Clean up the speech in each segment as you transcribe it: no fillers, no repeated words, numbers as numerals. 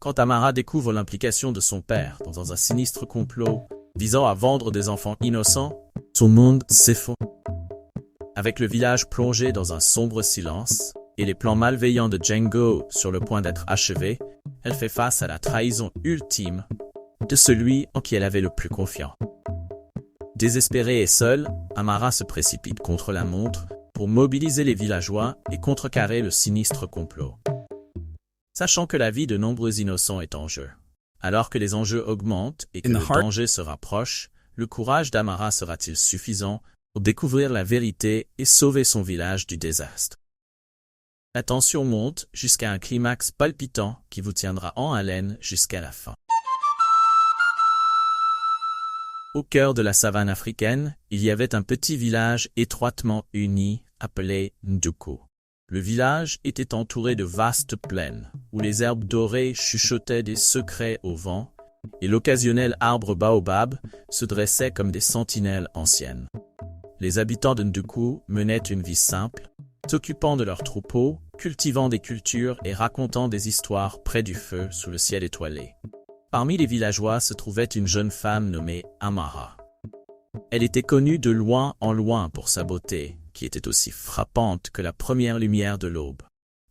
quand Amara découvre l'implication de son père dans un sinistre complot visant à vendre des enfants innocents, son monde s'effondre. Avec le village plongé dans un sombre silence et les plans malveillants de Django sur le point d'être achevés, elle fait face à la trahison ultime de celui en qui elle avait le plus confiance. Désespérée et seule, Amara se précipite contre la montre pour mobiliser les villageois et contrecarrer le sinistre complot. Sachant que la vie de nombreux innocents est en jeu. Alors que les enjeux augmentent et que le danger se rapproche, le courage d'Amara sera-t-il suffisant pour découvrir la vérité et sauver son village du désastre? La tension monte jusqu'à un climax palpitant qui vous tiendra en haleine jusqu'à la fin. Au cœur de la savane africaine, il y avait un petit village étroitement uni appelé Nduku. Le village était entouré de vastes plaines, où les herbes dorées chuchotaient des secrets au vent, et l'occasionnel arbre baobab se dressait comme des sentinelles anciennes. Les habitants de Nduku menaient une vie simple, s'occupant de leurs troupeaux, cultivant des cultures et racontant des histoires près du feu sous le ciel étoilé. Parmi les villageois se trouvait une jeune femme nommée Amara. Elle était connue de loin en loin pour sa beauté, qui était aussi frappante que la première lumière de l'aube.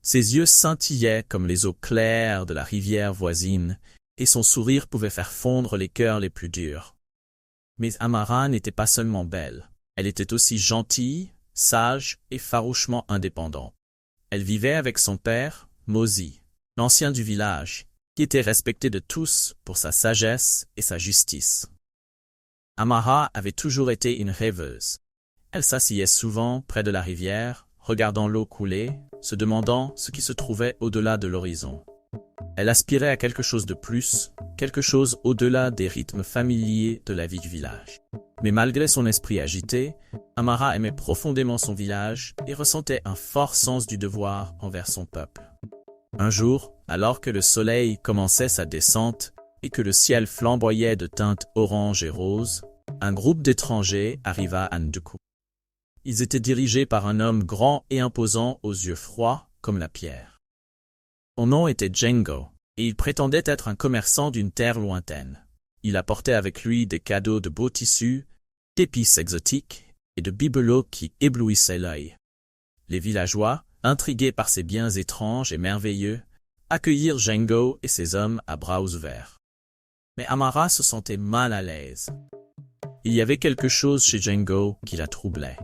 Ses yeux scintillaient comme les eaux claires de la rivière voisine, et son sourire pouvait faire fondre les cœurs les plus durs. Mais Amara n'était pas seulement belle, elle était aussi gentille, sage et farouchement indépendante. Elle vivait avec son père, Mozi, l'ancien du village, qui était respecté de tous pour sa sagesse et sa justice. Amara avait toujours été une rêveuse. Elle s'asseyait souvent près de la rivière, regardant l'eau couler, se demandant ce qui se trouvait au-delà de l'horizon. Elle aspirait à quelque chose de plus, quelque chose au-delà des rythmes familiers de la vie du village. Mais malgré son esprit agité, Amara aimait profondément son village et ressentait un fort sens du devoir envers son peuple. Un jour, alors que le soleil commençait sa descente et que le ciel flamboyait de teintes orange et rose, un groupe d'étrangers arriva à Nduku. Ils étaient dirigés par un homme grand et imposant aux yeux froids comme la pierre. Son nom était Django, et il prétendait être un commerçant d'une terre lointaine. Il apportait avec lui des cadeaux de beaux tissus, d'épices exotiques et de bibelots qui éblouissaient l'œil. Les villageois, intrigués par ces biens étranges et merveilleux, accueillirent Django et ses hommes à bras ouverts. Mais Amara se sentait mal à l'aise. Il y avait quelque chose chez Django qui la troublait.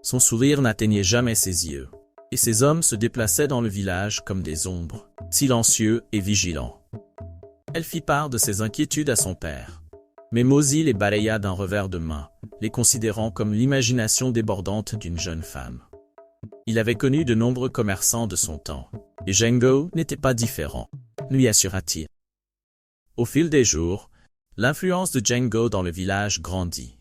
Son sourire n'atteignait jamais ses yeux, et ses hommes se déplaçaient dans le village comme des ombres, silencieux et vigilants. Elle fit part de ses inquiétudes à son père, mais Mozi les balaya d'un revers de main, les considérant comme l'imagination débordante d'une jeune femme. Il avait connu de nombreux commerçants de son temps, et Django n'était pas différent, lui assura-t-il. Au fil des jours, l'influence de Django dans le village grandit.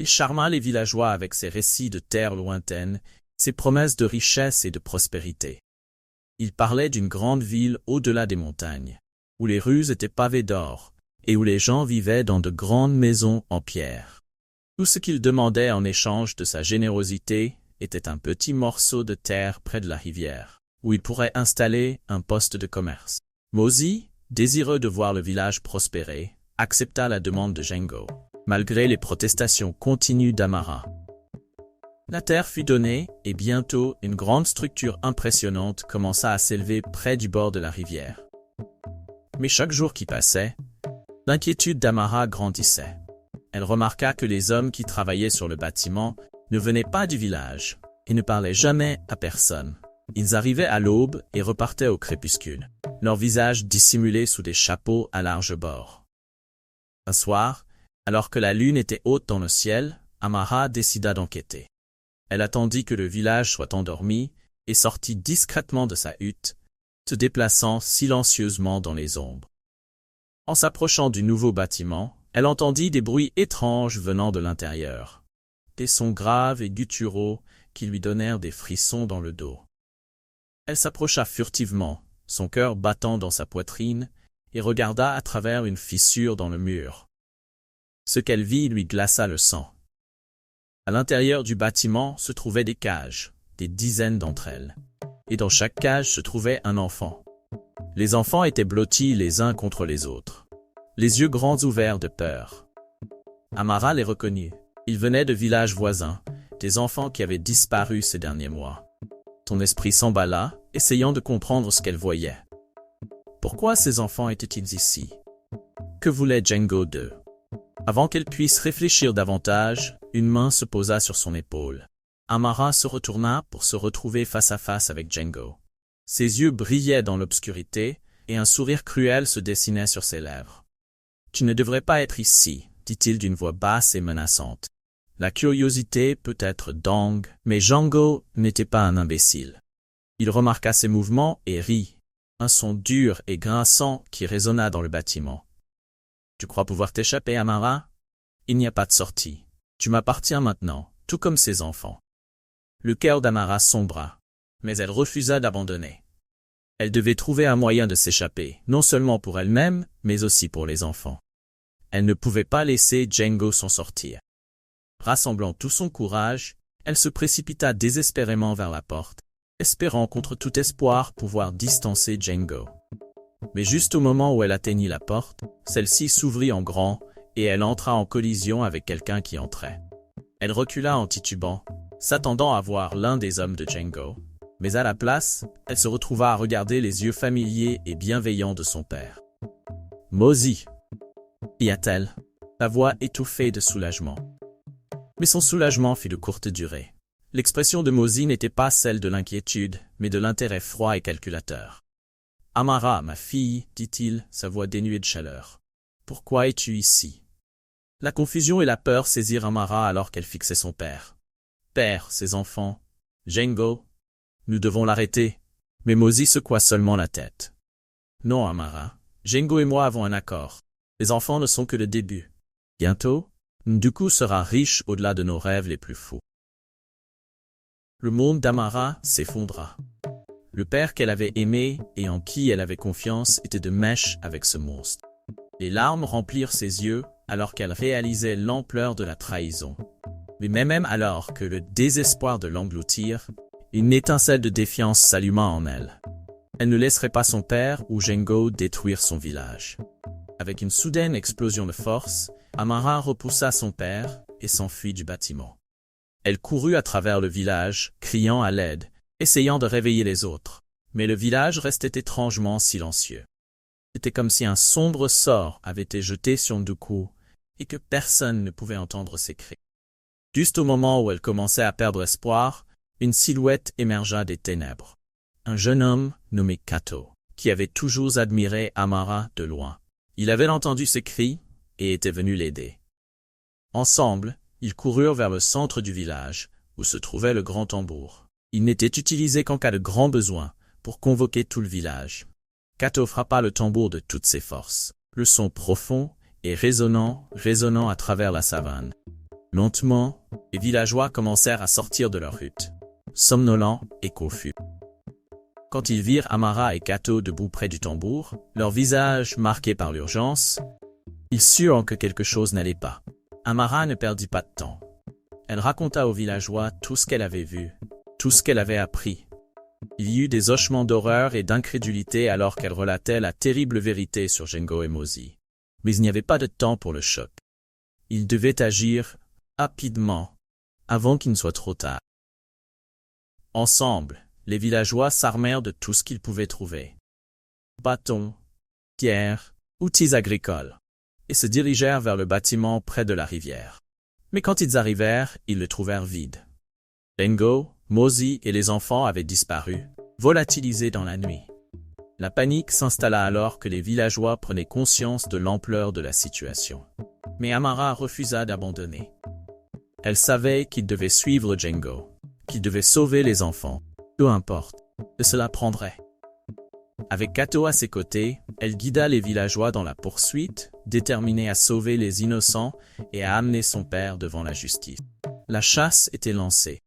Il charma les villageois avec ses récits de terres lointaines, ses promesses de richesse et de prospérité. Il parlait d'une grande ville au-delà des montagnes, où les rues étaient pavées d'or, et où les gens vivaient dans de grandes maisons en pierre. Tout ce qu'il demandait en échange de sa générosité était un petit morceau de terre près de la rivière, où il pourrait installer un poste de commerce. Mozi, désireux de voir le village prospérer, accepta la demande de Django, malgré les protestations continues d'Amara. La terre fut donnée, et bientôt une grande structure impressionnante commença à s'élever près du bord de la rivière. Mais chaque jour qui passait, l'inquiétude d'Amara grandissait. Elle remarqua que les hommes qui travaillaient sur le bâtiment ne venaient pas du village et ne parlaient jamais à personne. Ils arrivaient à l'aube et repartaient au crépuscule, leurs visages dissimulés sous des chapeaux à large bord. Un soir, alors que la lune était haute dans le ciel, Amara décida d'enquêter. Elle attendit que le village soit endormi et sortit discrètement de sa hutte, se déplaçant silencieusement dans les ombres. En s'approchant du nouveau bâtiment, elle entendit des bruits étranges venant de l'intérieur, des sons graves et gutturaux qui lui donnèrent des frissons dans le dos. Elle s'approcha furtivement, son cœur battant dans sa poitrine, et regarda à travers une fissure dans le mur. Ce qu'elle vit lui glaça le sang. À l'intérieur du bâtiment se trouvaient des cages, des dizaines d'entre elles. Et dans chaque cage se trouvait un enfant. Les enfants étaient blottis les uns contre les autres, les yeux grands ouverts de peur. Amara les reconnut. Ils venaient de villages voisins, des enfants qui avaient disparu ces derniers mois. Son esprit s'emballa, essayant de comprendre ce qu'elle voyait. Pourquoi ces enfants étaient-ils ici? Que voulait Django d'eux? Avant qu'elle puisse réfléchir davantage, une main se posa sur son épaule. Amara se retourna pour se retrouver face à face avec Django. Ses yeux brillaient dans l'obscurité, et un sourire cruel se dessinait sur ses lèvres. « Tu ne devrais pas être ici », dit-il d'une voix basse et menaçante. La curiosité peut être dingue, mais Django n'était pas un imbécile. Il remarqua ses mouvements et rit, un son dur et grinçant qui résonna dans le bâtiment. « Tu crois pouvoir t'échapper, Amara? Il n'y a pas de sortie. Tu m'appartiens maintenant, tout comme ces enfants. » Le cœur d'Amara sombra, mais elle refusa d'abandonner. Elle devait trouver un moyen de s'échapper, non seulement pour elle-même, mais aussi pour les enfants. Elle ne pouvait pas laisser Django s'en sortir. Rassemblant tout son courage, elle se précipita désespérément vers la porte, espérant contre tout espoir pouvoir distancer Django. Mais juste au moment où elle atteignit la porte, celle-ci s'ouvrit en grand et elle entra en collision avec quelqu'un qui entrait. Elle recula en titubant, s'attendant à voir l'un des hommes de Django, mais à la place, elle se retrouva à regarder les yeux familiers et bienveillants de son père. « Mosey !» y a-t-elle, la voix étouffée de soulagement. Mais son soulagement fit de courte durée. L'expression de Mosey n'était pas celle de l'inquiétude, mais de l'intérêt froid et calculateur. « Amara, ma fille, dit-il, sa voix dénuée de chaleur. Pourquoi es-tu ici ?» La confusion et la peur saisirent Amara alors qu'elle fixait son père. « Père, ses enfants, Django, nous devons l'arrêter. » Mais Mosey secoua seulement la tête. « Non, Amara, Django et moi avons un accord. Les enfants ne sont que le début. Bientôt, Nduku sera riche au-delà de nos rêves les plus fous. » Le monde d'Amara s'effondra. Le père qu'elle avait aimé et en qui elle avait confiance était de mèche avec ce monstre. Les larmes remplirent ses yeux alors qu'elle réalisait l'ampleur de la trahison. Mais même alors que le désespoir de l'engloutir, une étincelle de défiance s'alluma en elle. Elle ne laisserait pas son père ou Django détruire son village. Avec une soudaine explosion de force, Amara repoussa son père et s'enfuit du bâtiment. Elle courut à travers le village, criant à l'aide, essayant de réveiller les autres, mais le village restait étrangement silencieux. C'était comme si un sombre sort avait été jeté sur Nduku et que personne ne pouvait entendre ses cris. Juste au moment où elle commençait à perdre espoir, une silhouette émergea des ténèbres. Un jeune homme nommé Kato, qui avait toujours admiré Amara de loin. Il avait entendu ses cris et était venu l'aider. Ensemble, ils coururent vers le centre du village, où se trouvait le grand tambour. Il n'était utilisé qu'en cas de grand besoin, pour convoquer tout le village. Kato frappa le tambour de toutes ses forces. Le son profond et résonnant à travers la savane. Lentement, les villageois commencèrent à sortir de leur hutte, somnolents et confus. Quand ils virent Amara et Kato debout près du tambour, leurs visages marqués par l'urgence, ils surent que quelque chose n'allait pas. Amara ne perdit pas de temps. Elle raconta aux villageois tout ce qu'elle avait vu, tout ce qu'elle avait appris. Il y eut des hochements d'horreur et d'incrédulité alors qu'elle relatait la terrible vérité sur Django et Mosey. Mais il n'y avait pas de temps pour le choc. Ils devaient agir rapidement, avant qu'il ne soit trop tard. Ensemble, les villageois s'armèrent de tout ce qu'ils pouvaient trouver. Bâtons, pierres, outils agricoles, et se dirigèrent vers le bâtiment près de la rivière. Mais quand ils arrivèrent, ils le trouvèrent vide. Django, Mosey et les enfants avaient disparu, volatilisés dans la nuit. La panique s'installa alors que les villageois prenaient conscience de l'ampleur de la situation. Mais Amara refusa d'abandonner. Elle savait qu'il devait suivre Django, qu'il devait sauver les enfants, peu importe, que cela prendrait. Avec Kato à ses côtés, elle guida les villageois dans la poursuite, déterminée à sauver les innocents et à amener son père devant la justice. La chasse était lancée.